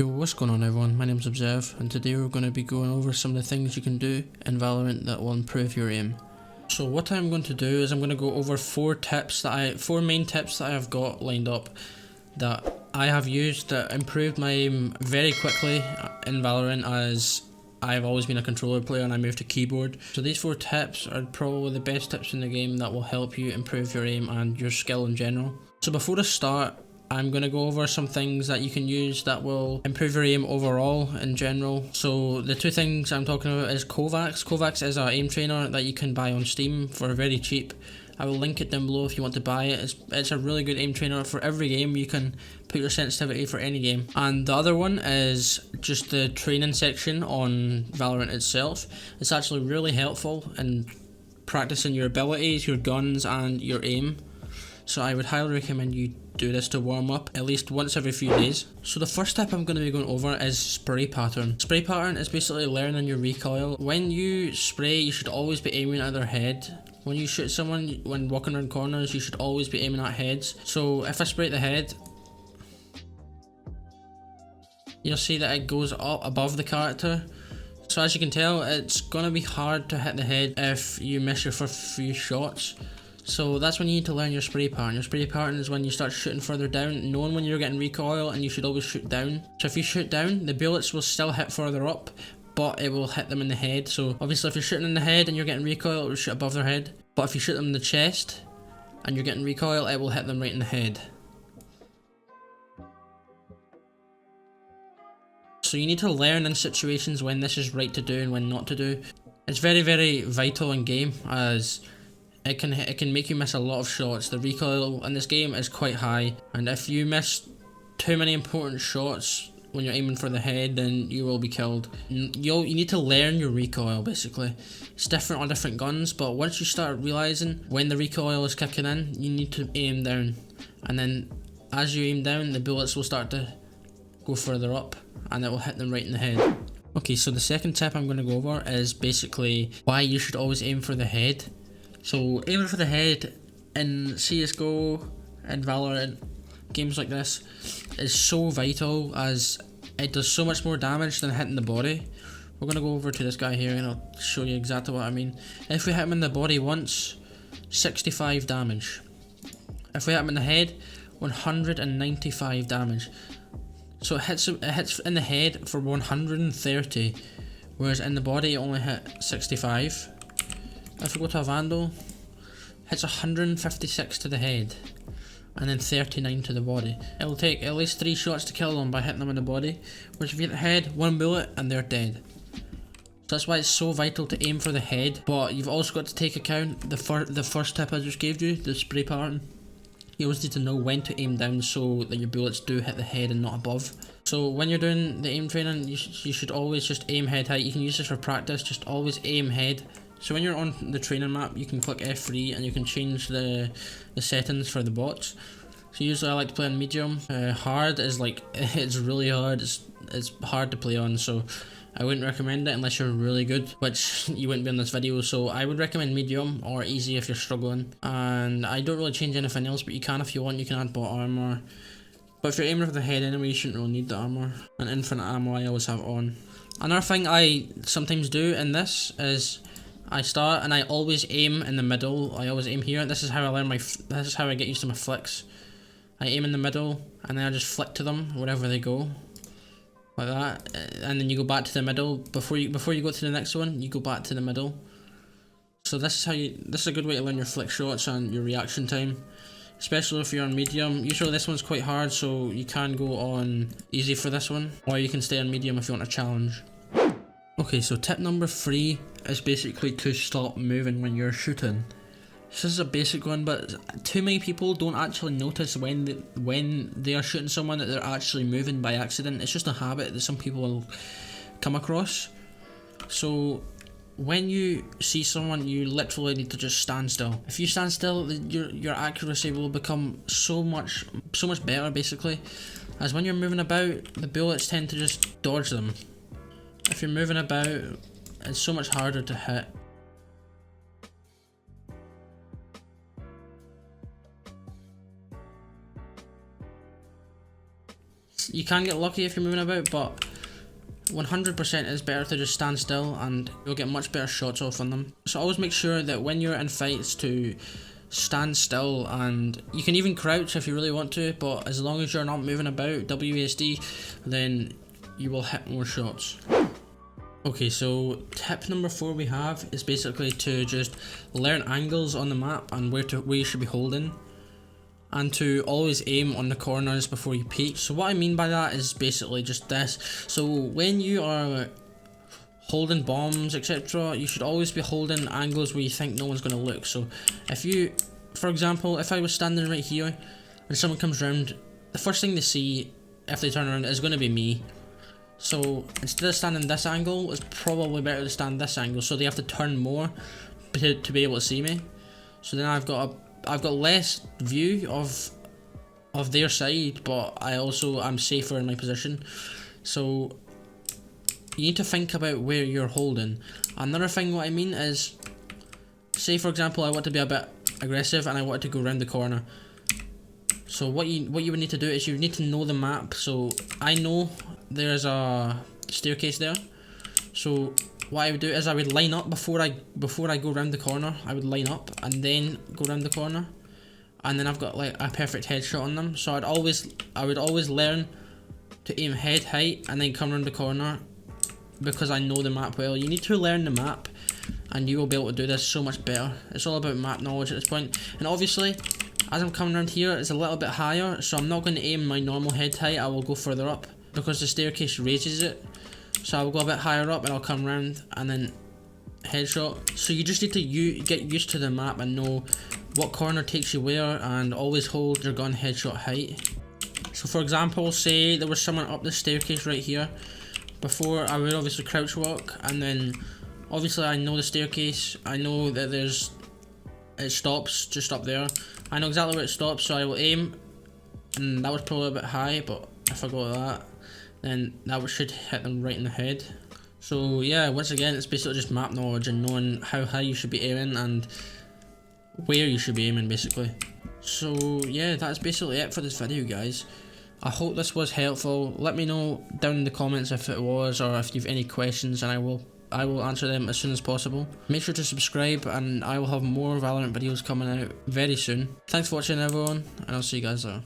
Yo, what's going on everyone? My name's Obzherve, and today we're going to be going over some of the things you can do in Valorant that will improve your aim. So what I'm going to do is I'm going to go over four main tips that I have got lined up that I have used that improved my aim very quickly in Valorant, as I've always been a controller player and I moved to keyboard. So these four tips are probably the best tips in the game that will help you improve your aim and your skill in general. So before I start, I'm going to go over some things that you can use that will improve your aim overall in general. So the two things I'm talking about is Kovacs. Kovacs is an aim trainer that you can buy on Steam for very cheap. I will link it down below if you want to buy it. It's a really good aim trainer for every game. You can put your sensitivity for any game. And the other one is just the training section on Valorant itself. It's actually really helpful in practicing your abilities, your guns and your aim. So I would highly recommend you do this to warm up at least once every few days. So the first step I'm going to be going over is spray pattern. Spray pattern is basically learning your recoil. When you spray, you should always be aiming at their head. When you shoot someone, when walking around corners, you should always be aiming at heads. So if I spray at the head, you'll see that it goes up above the character. So as you can tell, it's going to be hard to hit the head if you miss your first few shots. So that's when you need to learn your spray pattern. Your spray pattern is when you start shooting further down, knowing when you're getting recoil, and you should always shoot down. So if you shoot down, the bullets will still hit further up, but it will hit them in the head. So obviously if you're shooting in the head and you're getting recoil, it will shoot above their head. But if you shoot them in the chest and you're getting recoil, it will hit them right in the head. So you need to learn in situations when this is right to do and when not to do. It's very, very vital in game, as it can make you miss a lot of shots. The recoil in this game is quite high, and if you miss too many important shots when you're aiming for the head, then you will be killed. You need to learn your recoil basically. It's different on different guns, but once you start realizing when the recoil is kicking in, you need to aim down, and then as you aim down, the bullets will start to go further up and it will hit them right in the head. Okay, so the second tip I'm going to go over is basically why you should always aim for the head. So aiming for the head in CSGO and Valorant, games like this, is so vital, as it does so much more damage than hitting the body. We're going to go over to this guy here and I'll show you exactly what I mean. If we hit him in the body once, 65 damage. If we hit him in the head, 195 damage. So it hits in the head for 130, whereas in the body it only hit 65. If we go to a Vandal, hits 156 to the head and then 39 to the body. It'll take at least 3 shots to kill them by hitting them in the body, whereas if you hit the head, 1 bullet and they're dead. So that's why it's so vital to aim for the head, but you've also got to take account the first tip I just gave you, the spray pattern. You always need to know when to aim down so that your bullets do hit the head and not above. So when you're doing the aim training, you should always just aim head height. You can use this for practice, just always aim head. So when you're on the training map, you can click F3 and you can change the settings for the bots. So usually I like to play on medium. Hard is like, it's really hard, it's hard to play on, so I wouldn't recommend it unless you're really good, which you wouldn't be in this video. So I would recommend medium or easy if you're struggling. And I don't really change anything else, but you can if you want. You can add bot armor. But if you're aiming for the head anyway, you shouldn't really need the armor. And infinite ammo I always have on. Another thing I sometimes do in this is I start and I always aim in the middle. I always aim here. This is how I learn this is how I get used to my flicks. I aim in the middle and then I just flick to them wherever they go. Like that, and then you go back to the middle. Before you go to the next one, you go back to the middle. So this is a good way to learn your flick shots and your reaction time, especially if you're on medium. Usually this one's quite hard, so you can go on easy for this one, or you can stay on medium if you want a challenge. Okay, so tip number 3 is basically to stop moving when you're shooting. This is a basic one, but too many people don't actually notice when they are shooting someone that they're actually moving by accident. It's just a habit that some people will come across. So when you see someone, you literally need to just stand still. If you stand still, your accuracy will become so much better basically, as when you're moving about, the bullets tend to just dodge them. If you're moving about, it's so much harder to hit. you can get lucky if you're moving about, but 100% is better to just stand still and you'll get much better shots off on them. So always make sure that when you're in fights to stand still, and you can even crouch if you really want to, but as long as you're not moving about WASD, then you will hit more shots. Okay, so tip number 4 we have is basically to just learn angles on the map and where you should be holding, and to always aim on the corners before you peek. So what I mean by that is basically just this. So when you are holding bombs, etc., you should always be holding angles where you think no one's going to look. So if you, for example, if I was standing right here and someone comes round, the first thing they see if they turn around is going to be me. So instead of standing this angle, it's probably better to stand this angle, so they have to turn more to be able to see me. So then I've got less view of their side, but I'm safer in my position. So you need to think about where you're holding. Another thing what I mean is, say for example I want to be a bit aggressive and I want to go around the corner. So what you would need to do is you need to know the map. So I know there's a staircase there. So what I would do is I would line up before I go around the corner. I would line up and then go around the corner, and then I've got like a perfect headshot on them. So I would always learn to aim head height and then come around the corner, because I know the map well. You need to learn the map and you will be able to do this so much better. It's all about map knowledge at this point. And obviously, as I'm coming around here, it's a little bit higher, so I'm not going to aim my normal head height. I will go further up because the staircase raises it. So I will go a bit higher up and I'll come around and then headshot. So you just need to get used to the map and know what corner takes you where, and always hold your gun headshot height. So for example, say there was someone up the staircase right here. Before, I would obviously crouch walk, and then obviously I know the staircase. I know that it stops just up there. I know exactly where it stops, so I will aim, and that was probably a bit high, but if I go like that, then that should hit them right in the head. So yeah, once again, it's basically just map knowledge and knowing how high you should be aiming and where you should be aiming, basically. So yeah, that's basically it for this video, guys. I hope this was helpful. Let me know down in the comments if it was, or if you've any questions, and I will answer them as soon as possible. Make sure to subscribe, and I will have more Valorant videos coming out very soon. Thanks for watching, everyone, and I'll see you guys there.